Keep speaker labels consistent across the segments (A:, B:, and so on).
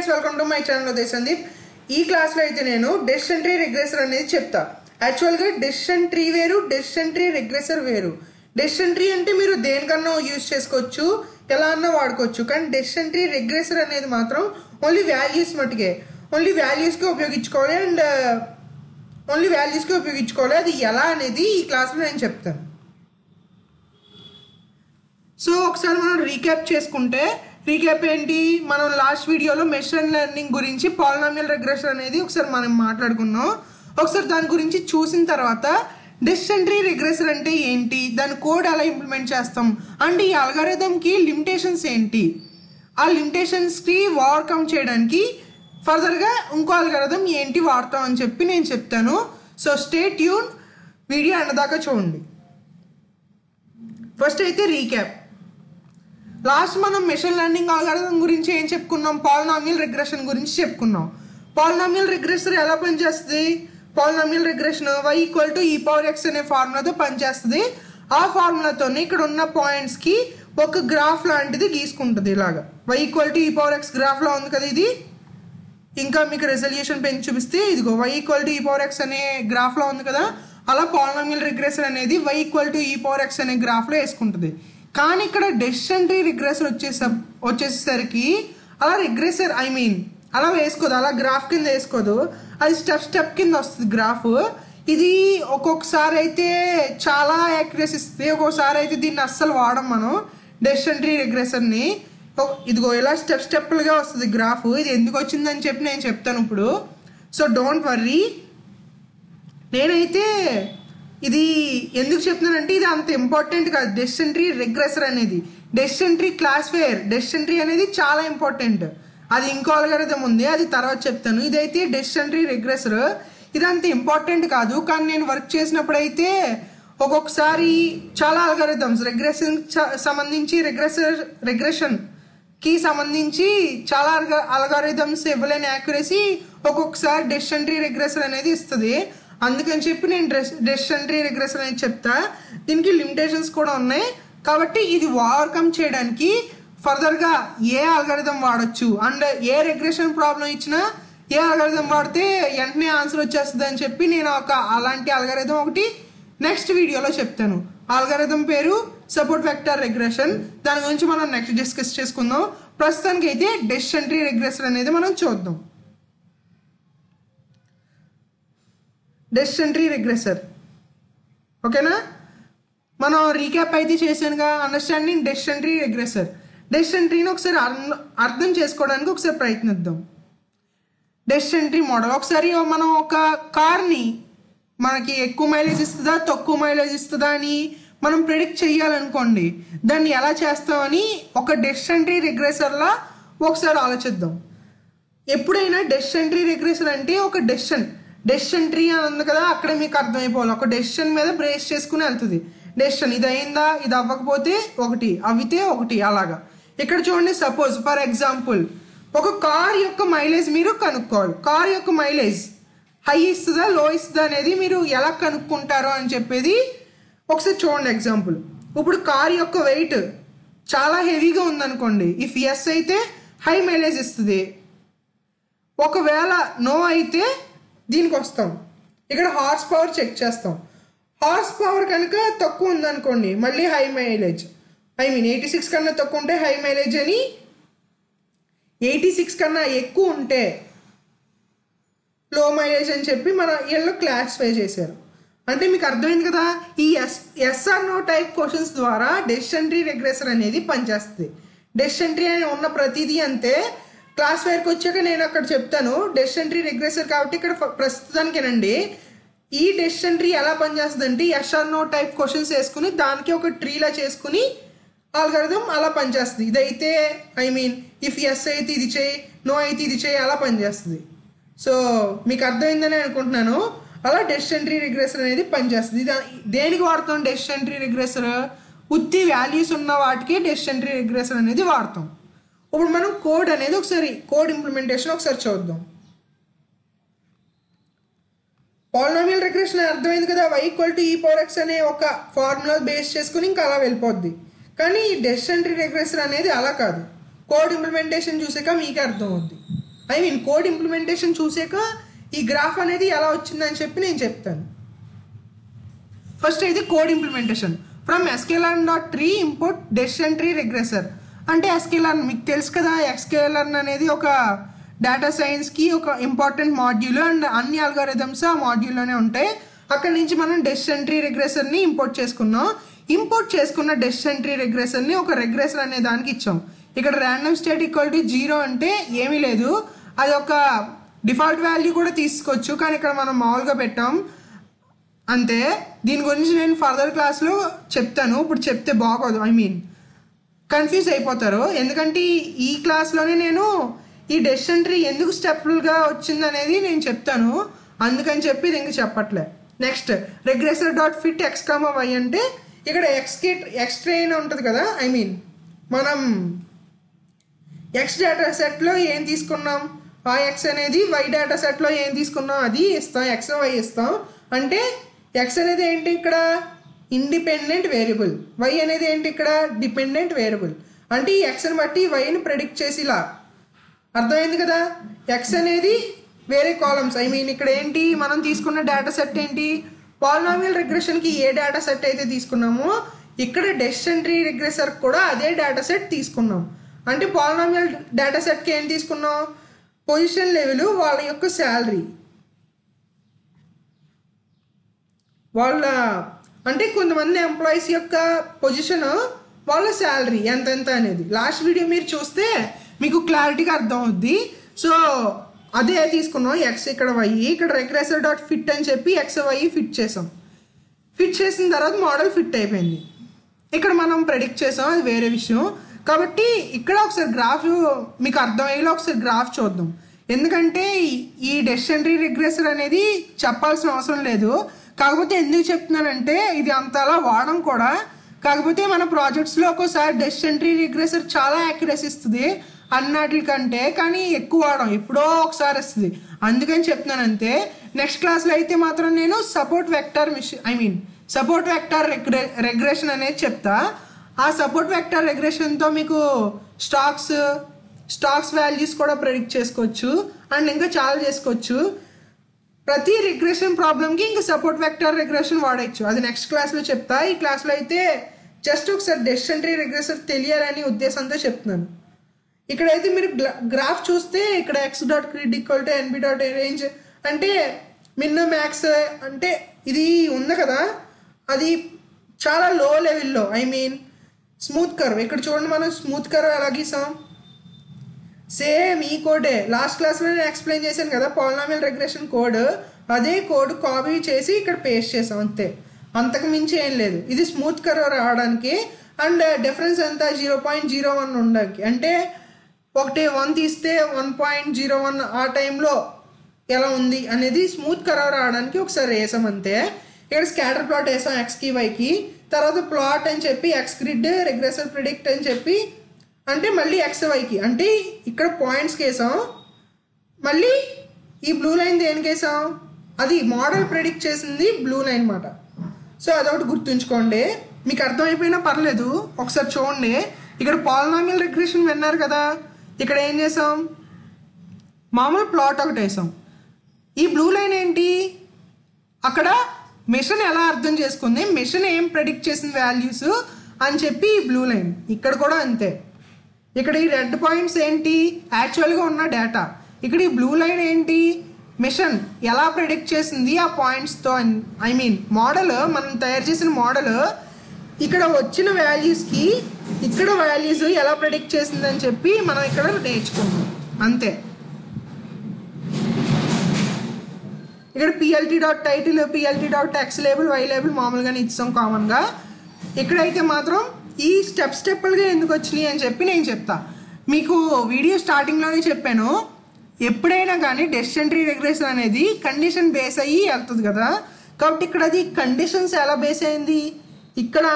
A: Friends welcome to my channel Uday Sandeep. ఈ క్లాస్లో అయితే నేను డెసిషన్ ట్రీ రిగ్రెసర్ అనేది చెప్తా. యాక్చువల్గా డెసిషన్ ట్రీ వేరు, డెసిషన్ ట్రీ రిగ్రెసర్ వేరు. డెసిషన్ ట్రీ అంటే మీరు దేనికన్నా యూజ్ చేసుకోవచ్చు, ఎలా అన్నా వాడుకోవచ్చు. కానీ డెసిషన్ ట్రీ రిగ్రెసర్ అనేది మాత్రం ఓన్లీ వాల్యూస్ మటుకే, ఓన్లీ వాల్యూస్కి ఉపయోగించుకోవాలి అండ్ ఓన్లీ వాల్యూస్కి ఉపయోగించుకోవాలి. అది ఎలా అనేది ఈ క్లాస్లో నేను చెప్తాను. సో ఒకసారి మనం రీక్యాప్ చేసుకుంటే, రీక్యాప్ ఏంటి, మనం లాస్ట్ వీడియోలో మెషిన్ లెర్నింగ్ గురించి పాలినామియల్ రిగ్రెషన్ అనేది ఒకసారి మనం మాట్లాడుకున్నాం. ఒకసారి దాని గురించి చూసిన తర్వాత డెసిషన్ ట్రీ రిగ్రెసర్ అంటే ఏంటి, దాని కోడ్ ఎలా ఇంప్లిమెంట్ చేస్తాం అండ్ ఈ అల్గారిథంకి లిమిటేషన్స్ ఏంటి, ఆ లిమిటేషన్స్కి ఓవర్కమ్ చేయడానికి ఫర్దర్గా ఇంకో అల్గారిథం ఏంటి వాడతాం అని చెప్పి నేను చెప్తాను. సో స్టే ట్యూన్, వీడియో అన్నదాకా చూడండి. ఫస్ట్ అయితే రీక్యాప్. లాస్ట్ మనం మెషిన్ లెర్నింగ్ అల్గారిథం గురించి ఏం చెప్పుకున్నాం, పాలినామియల్ రిగ్రెషన్ గురించి చెప్పుకున్నాం. పాలినామియల్ రిగ్రెసర్ ఎలా పనిచేస్తుంది, పాలినామియల్ రిగ్రెషన్ y=e⁻x అనే ఫార్ములాతో పనిచేస్తుంది. ఆ ఫార్ములాతోనే ఇక్కడ ఉన్న పాయింట్స్కి ఒక గ్రాఫ్ లాంటిది గీసుకుంటుంది. ఇలాగా y=e⁻x గ్రాఫ్లో ఉంది కదా ఇది. ఇంకా మీకు రెజల్యూషన్ పెంచి చూపిస్తే ఇదిగో y=e⁻x అనే గ్రాఫ్లో ఉంది కదా. అలా పాలినామియల్ రిగ్రెసర్ అనేది y=e⁻x అనే గ్రాఫ్లో వేసుకుంటుంది. కానీ ఇక్కడ డెసిషన్ ట్రీ రిగ్రెసర్ వచ్చేసరికి అలా రిగ్రెసర్ అలా వేసుకోదు, అలా గ్రాఫ్ కింద వేసుకోదు, అది స్టెప్ కింద వస్తుంది గ్రాఫ్. ఇది ఒక్కొక్కసారి అయితే చాలా యాక్యురసీ ఇస్తుంది, ఒక్కొక్కసారి అయితే దీన్ని అస్సలు వాడం మనం డెసిషన్ ట్రీ రిగ్రెసర్ని. ఇదిగో ఇలా స్టెప్లుగా వస్తుంది గ్రాఫ్. ఇది ఎందుకు వచ్చిందని చెప్పి నేను చెప్తాను ఇప్పుడు. So don't worry. నేనైతే ఇది ఎందుకు చెప్తున్నానంటే ఇది అంత ఇంపార్టెంట్ కాదు. డెసిషన్ ట్రీ రిగ్రెసర్ అనేది decision tree classifier. Decision tree అనేది చాలా ఇంపార్టెంట్, అది ఇంకో అల్గారిథం ఉంది, అది తర్వాత చెప్తాను. ఇదైతే డెసిషన్ ట్రీ రిగ్రెసర్, ఇది అంత ఇంపార్టెంట్ కాదు. కానీ నేను వర్క్ చేసినప్పుడు అయితే ఒక్కొక్కసారి చాలా అల్గారిథమ్స్ సంబంధించి రిగ్రెషన్కి సంబంధించి చాలా అల్గారిథమ్స్ ఇవ్వలేని యాక్యురసీ ఒక్కొక్కసారి డెసిషన్ ట్రీ రిగ్రెసర్ అనేది ఇస్తుంది. అందుకని చెప్పి నేను డెసిషన్ ట్రీ రిగ్రెసర్ అనేది చెప్తా. దీనికి లిమిటేషన్స్ కూడా ఉన్నాయి. కాబట్టి ఇది ఓవర్కమ్ చేయడానికి ఫర్దర్గా ఏ అల్గారిథం వాడచ్చు అండ్ ఏ రిగ్రెషన్ ప్రాబ్లం ఇచ్చినా ఏ అల్గారిథం వాడితే వెంటనే ఆన్సర్ వచ్చేస్తుంది అని చెప్పి నేను అలాంటి అల్గారిథం ఒకటి నెక్స్ట్ వీడియోలో చెప్తాను. అల్గారిథం పేరు సపోర్ట్ వెక్టర్ రిగ్రెషన్. దాని గురించి మనం నెక్స్ట్ డిస్కస్ చేసుకుందాం. ప్రస్తుతానికి అయితే డెసిషన్ ట్రీ రిగ్రెసర్ అనేది మనం చూద్దాం. డెసిషన్ ట్రీ రిగ్రెసర్ ఓకేనా. మనం రీక్యాప్ అయితే చేసానుగా, understanding decision tree regressor. Decision ట్రీని ఒకసారి అర్థం చేసుకోవడానికి ఒకసారి ప్రయత్నిద్దాం. డెసిషన్ ట్రీ మోడల్ ఒకసారి మనం ఒక కార్ని మనకి ఎక్కువ మైలేజ్ ఇస్తుందా తక్కువ మైలేజ్ ఇస్తుందా అని మనం ప్రిడిక్ట్ చేయాలనుకోండి, దాన్ని ఎలా చేస్తామని ఒక డెసిషన్ ట్రీ రిగ్రెసర్లా ఒకసారి ఆలోచిద్దాం. ఎప్పుడైనా డెసిషన్ ట్రీ రిగ్రెసర్ అంటే ఒక డెసిషన్ ట్రీ అని ఉంది కదా, అక్కడ మీకు అర్థమైపోవాలి. ఒక డెసిషన్ మీద బ్రేస్ చేసుకుని వెళ్తుంది. డెసిషన్ ఇది అయిందా, ఇది అవ్వకపోతే ఒకటి, అవితే ఒకటి, అలాగా. ఇక్కడ చూడండి, సపోజ్ ఫర్ ఎగ్జాంపుల్ ఒక కార్ యొక్క మైలేజ్ మీరు కనుక్కోవాలి. కార్ యొక్క మైలేజ్ హై ఇస్తుందా లో ఇస్తుందా అనేది మీరు ఎలా కనుక్కుంటారో అని చెప్పేది ఒకసారి చూడండి. ఎగ్జాంపుల్, ఇప్పుడు కార్ యొక్క వెయిట్ చాలా హెవీగా ఉందనుకోండి, ఇఫ్ ఎస్ అయితే హై మైలేజ్ ఇస్తుంది. ఒకవేళ నో అయితే దీనికి వస్తాం, ఇక్కడ హార్స్ పవర్ చెక్ చేస్తాం. హార్స్ పవర్ కనుక తక్కువ ఉందనుకోండి మళ్ళీ హై మైలేజ్, 86 కన్నా తక్కువ ఉంటే హై మైలేజ్ అని, 86 కన్నా ఎక్కువ ఉంటే లో మైలేజ్ అని చెప్పి మన వీళ్ళు క్లాసిఫై చేశారు. అంటే మీకు అర్థమైంది కదా. ఈ ఎస్ఆర్ నో టైప్ క్వశ్చన్స్ ద్వారా డెసిషన్ ట్రీ రిగ్రెసర్ అనేది పనిచేస్తుంది. డెసిషన్ ట్రీ అని ఉన్న ప్రతిదీ అంతే. క్లాస్ ఫైర్కి వచ్చాక నేను అక్కడ చెప్తాను డెసిషన్ ట్రీ రిగ్రెసర్. కాబట్టి ఇక్కడ ప్రస్తుతానికేనండి ఈ డెసిషన్ ట్రీ ఎలా పనిచేస్తుంది అంటే ఎస్ఆర్ నో టైప్ క్వశ్చన్స్ వేసుకుని దానికి ఒక ట్రీలా చేసుకుని అల్గారిథం అలా పనిచేస్తుంది. ఇదైతే ఇఫ్ ఎస్ అయితే ఇది చేయి, నో అయితే ఇది చేయి, అలా పనిచేస్తుంది. సో మీకు అర్థమైందని అనుకుంటున్నాను. అలా డెసిషన్ ట్రీ రిగ్రెసర్ అనేది పనిచేస్తుంది. దేనికి వాడతాం డెసిషన్ ట్రీ రిగ్రెసర్, ఉత్తి వాల్యూస్ ఉన్న వాటికి డెసిషన్ ట్రీ రిగ్రెసర్ అనేది వాడతాం. ఇప్పుడు మనం కోడ్ అనేది కోడ్ ఇంప్లిమెంటేషన్ ఒకసారి చూద్దాం. పాలినామియల్ రిగ్రెషన్ అర్థమైంది కదా, y=e⁻x అనే ఒక ఫార్ములా బేస్ చేసుకుని ఇంకా అలా వెళ్ళిపోద్ది. కానీ ఈ డెసిషన్ ట్రీ రిగ్రెసర్ అనేది అలా కాదు. కోడ్ ఇంప్లిమెంటేషన్ చూసాక మీకే అర్థం అవుద్ది. ఐ మీన్ కోడ్ ఇంప్లిమెంటేషన్ చూసాక ఈ గ్రాఫ్ అనేది ఎలా వచ్చిందని చెప్పి నేను చెప్తాను. ఫస్ట్ అయితే code implementation. From sklearn.tree import decision tree regressor. అంటే sklearn మీకు తెలుసు కదా, sklearn అనేది ఒక డేటా సైన్స్కి ఒక ఇంపార్టెంట్ మాడ్యూల్ అండ్ అన్ని అల్గారిథమ్స్ ఆ మాడ్యూల్లోనే ఉంటాయి. అక్కడ నుంచి మనం డెసిషన్ ట్రీ రిగ్రెసర్ని ఇంపోర్ట్ చేసుకున్నాం. ఇంపోర్ట్ చేసుకున్న డెసిషన్ ట్రీ రిగ్రెసర్ని ఒక రిగ్రెసర్ అనే దానికి ఇచ్చాం. ఇక్కడ ర్యాండమ్ స్టేట్ ఈక్వల్ టు 0 అంటే ఏమీ లేదు, అది ఒక డిఫాల్ట్ వాల్యూ కూడా తీసుకోవచ్చు, కానీ ఇక్కడ మనం మామూలుగా పెట్టాం అంతే. దీని గురించి నేను ఫర్దర్ క్లాస్లో చెప్తాను, ఇప్పుడు చెప్తే బాగోదు, ఐ మీన్ కన్ఫ్యూజ్ అయిపోతారు. ఎందుకంటే ఈ క్లాస్లోనే నేను ఈ డెసిషన్ ట్రీ ఎందుకు స్టెప్లుగా వచ్చింది అనేది నేను చెప్తాను, అందుకని చెప్పి ఇది ఇంకా చెప్పట్లే. Next regressor dot fit X comma Y అంటే ఇక్కడ ఎక్స్ ట్రైన్ ఉంటుంది కదా, ఐ మీన్ మనం ఎక్స్ డేటా సెట్లో ఏం తీసుకున్నాం, ఆ ఎక్స్ అనేది వై డేటా సెట్లో ఏం తీసుకున్నాం అది ఇస్తాం, ఎక్స్ వై ఇస్తాం. అంటే ఎక్స్ అనేది ఏంటి ఇక్కడ ఇండిపెండెంట్ వేరియబుల్, వై అనేది ఏంటి ఇక్కడ డిపెండెంట్ వేరియబుల్. అంటే ఈ ఎక్స్ని బట్టి వైని ప్రెడిక్ట్ చేసేలా అర్థమైంది కదా. ఎక్స్ అనేది వేరే కాలమ్స్, ఐ మీన్ ఇక్కడ ఏంటి మనం తీసుకున్న డేటా సెట్ ఏంటి, పాలినామియల్ రిగ్రెషన్కి ఏ డేటా సెట్ అయితే తీసుకున్నామో ఇక్కడ డెసిషన్ ట్రీ రిగ్రెసర్ కూడా అదే డేటా సెట్ తీసుకున్నాం. అంటే పాలినామియల్ డేటా సెట్కి ఏం తీసుకున్నాం, పొజిషన్ లెవెల్, వాళ్ళ యొక్క శాలరీ, వాళ్ళ అంటే కొంతమంది ఎంప్లాయీస్ యొక్క పొజిషన్, వాళ్ళ శాలరీ ఎంత అనేది లాస్ట్ వీడియో మీరు చూస్తే మీకు క్లారిటీగా అర్థం అవుద్ది. సో అదే తీసుకున్నాం ఎక్స్, ఇక్కడ వై, ఇక్కడ రెగ్రెసర్ డాట్ ఫిట్ అని చెప్పి ఎక్స్ వై ఫిట్ చేసాం. ఫిట్ చేసిన తర్వాత మోడల్ ఫిట్ అయిపోయింది. ఇక్కడ మనం ప్రెడిక్ట్ చేసాం, అది వేరే విషయం. కాబట్టి ఇక్కడ ఒకసారి గ్రాఫ్ మీకు అర్థమయ్యేలా ఒకసారి గ్రాఫ్ చూద్దాం. ఎందుకంటే ఈ డెసిషన్ ట్రీ రిగ్రెసర్ అనేది చెప్పాల్సిన అవసరం లేదు, కాకపోతే ఎందుకు చెప్తున్నానంటే ఇది అంతలా వాడడం కూడా, కాకపోతే మన ప్రాజెక్ట్స్లో ఒక్కోసారి డెసిషన్ ట్రీ రిగ్రెసర్ చాలా యాక్యురసీ ఇస్తుంది అన్నట్లకంటే, కానీ ఎక్కువ వాడడం ఎప్పుడో ఒకసారి వస్తుంది, అందుకని చెప్తున్నాను అంతే. నెక్స్ట్ క్లాస్లో అయితే మాత్రం నేను support vector support vector regression అనేది చెప్తా. ఆ సపోర్ట్ వెక్టర్ రెగ్రెషన్తో మీకు స్టాక్స్ వాల్యూస్ కూడా ప్రెడిక్ట్ చేసుకోవచ్చు అండ్ ఇంకా చాలా చేసుకోవచ్చు. ప్రతి రిగ్రెషన్ ప్రాబ్లమ్కి ఇంకా సపోర్ట్ వెక్టర్ రెగ్రెషన్ వాడచ్చు, అది నెక్స్ట్ క్లాస్లో చెప్తా. ఈ క్లాస్లో అయితే జస్ట్ ఒకసారి డెసిషన్ ట్రీ రెగ్రెసర్ తెలియాలని ఉద్దేశంతో చెప్తున్నాను. ఇక్కడైతే మీరు గ్రాఫ్ చూస్తే ఇక్కడ X dot grid equal to NP dot range అంటే మిన్ మ్యాక్స్ అంటే ఇది ఉంది కదా, అది చాలా లో లెవెల్లో, ఐ మీన్ స్మూత్ కర్వ్. ఇక్కడ చూడండి మనం స్మూత్ కర్వ్ ఎలా గీసాం, సేమ్ ఈ కోడే లాస్ట్ క్లాస్లో నేను ఎక్స్ప్లెయిన్ చేశాను కదా పాలినామియల్ రెగ్రెషన్ కోడ్, అదే కోడ్ కాపీ చేసి ఇక్కడ పేస్ట్ చేసాం అంతే, అంతకు మించి ఏం లేదు. ఇది స్మూత్ కర్వ్ రావడానికి అండ్ డిఫరెన్స్ ఎంత 0.01 ఉండడానికి, అంటే 1 తీస్తే 1.01 ఆ టైంలో ఎలా ఉంది అనేది స్మూత్ కర్వ్ రావడానికి ఒకసారి వేసాం అంతే. ఇక్కడ స్కాటర్ ప్లాట్ వేసాం ఎక్స్కి వైకి, తర్వాత ప్లాట్ అని చెప్పి ఎక్స్ గ్రిడ్ రెగ్రెసర్ ప్రిడిక్ట్ అని చెప్పి అంటే మళ్ళీ ఎక్స్ వైకి, అంటే ఇక్కడ పాయింట్స్కి వేసాం. మళ్ళీ ఈ బ్లూ లైన్ దేనికి వేసాం, అది మోడల్ ప్రిడిక్ట్ చేసింది బ్లూ లైన్ అన్నమాట. సో అదొకటి గుర్తుంచుకోండి, మీకు అర్థమైపోయినా పర్లేదు ఒకసారి చూడండి. ఇక్కడ పాలినామియల్ రిగ్రెషన్ విన్నారు కదా, ఇక్కడ ఏం చేసాం, మామూలు ప్లాట్ ఒకటి వేసాం. ఈ బ్లూ లైన్ ఏంటి, అక్కడ మెషిన్ ఎలా అర్థం చేసుకుంది, మెషిన్ ఏం ప్రెడిక్ట్ చేసిన వాల్యూస్ అని చెప్పి ఈ బ్లూ లైన్. ఇక్కడ కూడా అంతే, ఇక్కడ ఈ రెడ్ పాయింట్స్ ఏంటి యాక్చువల్గా ఉన్న డేటా, ఇక్కడ ఈ బ్లూ లైన్ ఏంటి మెషిన్ ఎలా ప్రెడిక్ట్ చేసింది ఆ పాయింట్స్తో, ఐ మీన్ మోడల్ మనం తయారు చేసిన మోడల్ ఇక్కడ వచ్చిన వాల్యూస్కి ఇక్కడ వాల్యూస్ ఎలా ప్రెడిక్ట్ చేసిందని చెప్పి మనం ఇక్కడ నేర్చుకున్నాం అంతే. ఇక్కడ PLT dot title, PLT dot X label, Y label మామూలుగానే ఇస్తాం కామన్గా. ఇక్కడైతే మాత్రం ఈ స్టెప్లుగా ఎందుకు వచ్చినాయి అని చెప్పి నేను చెప్తా. మీకు వీడియో స్టార్టింగ్లోనే చెప్పాను, ఎప్పుడైనా కానీ డెసిషన్ ట్రీ రిగ్రెషన్ అనేది కండిషన్ బేస్ అయ్యి వెళ్తుంది కదా, కాబట్టి ఇక్కడ అది కండిషన్స్ ఎలా బేస్ అయింది, ఇక్కడ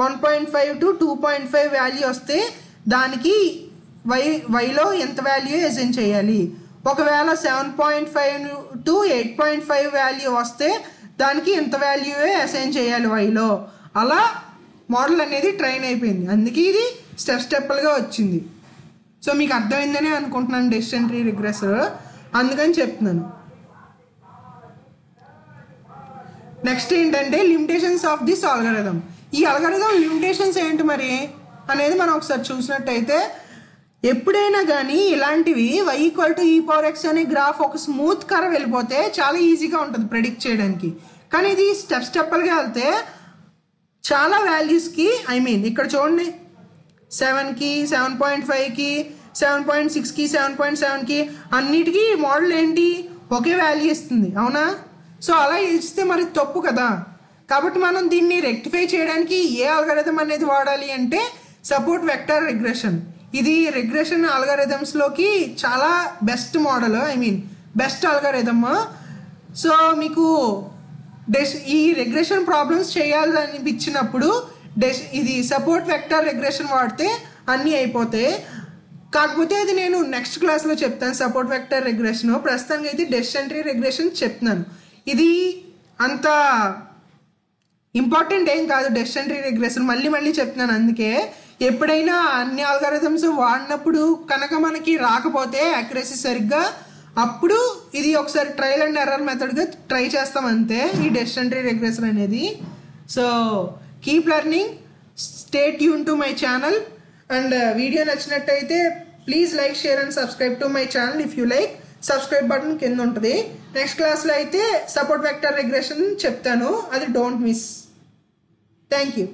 A: 1.5 to 2.5 వాల్యూ వస్తే దానికి వైలో ఎంత వాల్యూ అసైన్ చేయాలి, ఒకవేళ 7.5 to 8.5 వాల్యూ వస్తే దానికి ఎంత వాల్యూవే అసైన్ చేయాలి వైలో. అలా మోడల్ అనేది ట్రైన్ అయిపోయింది, అందుకే ఇది స్టెప్లుగా వచ్చింది. సో మీకు అర్థమైందనే అనుకుంటున్నాను డెసిషన్ ట్రీ రిగ్రెసర్, అందుకని చెప్తున్నాను. నెక్స్ట్ ఏంటంటే లిమిటేషన్స్ ఆఫ్ దిస్ అల్గారిథం. ఈ అల్గారిథం లిమిటేషన్స్ ఏంటి మరి అనేది మనం ఒకసారి చూసినట్టయితే, ఎప్పుడైనా కానీ ఇలాంటివి y = e⁴x అనే గ్రాఫ్ ఒక స్మూత్ కర్వ్ వెళ్ళిపోతే చాలా ఈజీగా ఉంటుంది ప్రెడిక్ట్ చేయడానికి. కానీ ఇది స్టెప్గా వెళ్తే చాలా వాల్యూస్కి, ఇక్కడ చూడండి 7కి, 7.5కి, 7.6కి, 7.7కి అన్నిటికీ మోడల్ ఏంటి ఒకే వాల్యూ ఇస్తుంది, అవునా? సో అలా ఇస్తే మరి తప్పు కదా. కాబట్టి మనం దీన్ని రెక్టిఫై చేయడానికి ఏ అల్గారిథం అనేది వాడాలి అంటే సపోర్ట్ వెక్టర్ రిగ్రెషన్. ఇది రిగ్రెషన్ అల్గారిథమ్స్లోకి చాలా best model, best algorithm. So మీకు ఈ రిగ్రెషన్ ప్రాబ్లమ్స్ చేయాలనిపించినప్పుడు ఇది సపోర్ట్ వెక్టర్ రిగ్రెషన్ వాడితే అన్నీ అయిపోతాయి. కాకపోతే అది నేను నెక్స్ట్ క్లాస్లో చెప్తాను సపోర్ట్ వెక్టర్ రిగ్రెషన్. ప్రస్తుతానికి అయితే డెసిషన్ ట్రీ రిగ్రెషన్ చెప్తున్నాను. ఇది అంత ఇంపార్టెంట్ ఏం కాదు డెసిషన్ ట్రీ రిగ్రెషన్, మళ్ళీ చెప్తున్నాను. అందుకే ఎప్పుడైనా అన్ని అల్గారిథమ్స్ వాడినప్పుడు కనుక మనకి రాకపోతే యాక్యురసీ సరిగ్గా, అప్పుడు ఇది ఒకసారి ట్రయల్ అండ్ ఎర్రర్ మెథడ్గా ట్రై చేస్తాం అంతే ఈ డెసిషన్ ట్రీ రిగ్రెషన్ అనేది. So keep learning, stay tune to my channel. And video నచ్చినట్టయితే please like, share and subscribe to my channel. If you like, subscribe button కింద ఉంటుంది. నెక్స్ట్ క్లాస్లో అయితే సపోర్ట్ వెక్టర్ రిగ్రెషన్ చెప్తాను, అది డోంట్ మిస్. Thank you.